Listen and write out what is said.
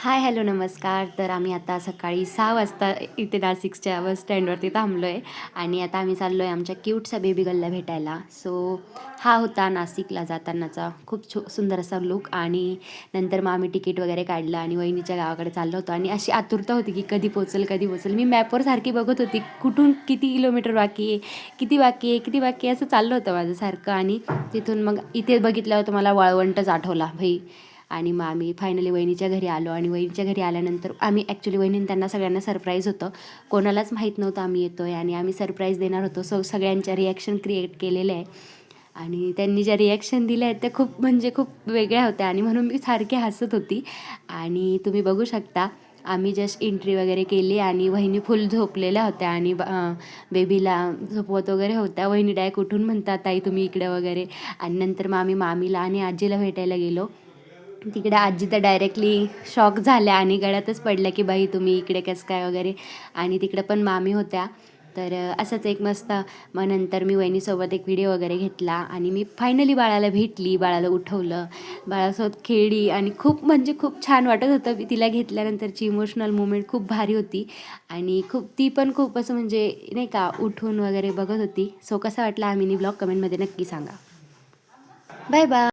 हाय, hello, नमस्कार. तर आम्ही आता सकाळी 6 वाजता इथे नाशिकच्या बस स्टँडवरती थांबलो आहे आणि आता आम्ही चाललो आहे आमच्या क्यूटसा बेबी गर्लला भेटायला. सो हा होता नाशिकला जातानाचा खूप सुंदर असा लूक. आणि नंतर मग आम्ही तिकीट वगैरे काढलं आणि वहिनीच्या गावाकडे चाललो होतो आणि अशी आतुरता होती की कधी पोचेल, कधी पोचेल. मी मॅपवर सारखी बघत होती कुठून किती किलोमीटर बाकी आहे, किती बाकी आहे, किती बाकी आहे, असं चाललं होतं माझं सारखं. आणि तिथून मग इथे बघितल्यावर मला वाळवंटच आठवला भाई. आणि मग आम्ही फायनली वहिनीच्या घरी आलो आणि वहिनीच्या घरी आल्यानंतर आम्ही ॲक्च्युली वहिनीने त्यांना सगळ्यांना सरप्राईज होतं. कोणालाच माहीत नव्हतं आम्ही येतो आहे आणि आम्ही सरप्राईज देणार होतो. सो सगळ्यांच्या रिॲक्शन क्रिएट केलेले आहे आणि त्यांनी ज्या रिॲक्शन दिल्या आहेत त्या खूप म्हणजे खूप वेगळ्या होत्या आणि म्हणून मी सारखी हसत होती. आणि तुम्ही बघू शकता आम्ही जस्ट एंट्री वगैरे केली आणि वहिनी फुल झोपलेल्या होत्या आणि बेबीला झोपवत वगैरे होत्या. वहिनी डायरेक्ट उठून म्हणतात, ताई तुम्ही इकडे वगैरे. आणि नंतर मग आम्ही मामीला आणि आजीला भेटायला गेलो. तिकडे आजी तर डायरेक्टली शॉक झाल्या आणि गळ्यातच पडल्या की बाई तुम्ही इकडे कसं काय वगैरे. आणि तिकडे पण मामी होत्या. तर असंच एक मस्त. मग नंतर मी वहिनीसोबत एक व्हिडिओ वगैरे घेतला आणि मी फायनली बाळाला भेटली, बाळाला उठवलं, बाळासोबत खेळली आणि खूप म्हणजे खूप छान वाटत होतं. मी तिला घेतल्यानंतरची इमोशनल मुमेंट खूप भारी होती आणि खूप ती पण खूप असं म्हणजे नाही का उठून वगैरे बघत होती. सो कसा वाटला हा मिनी ब्लॉग कमेंटमध्ये नक्की सांगा. Bye bye.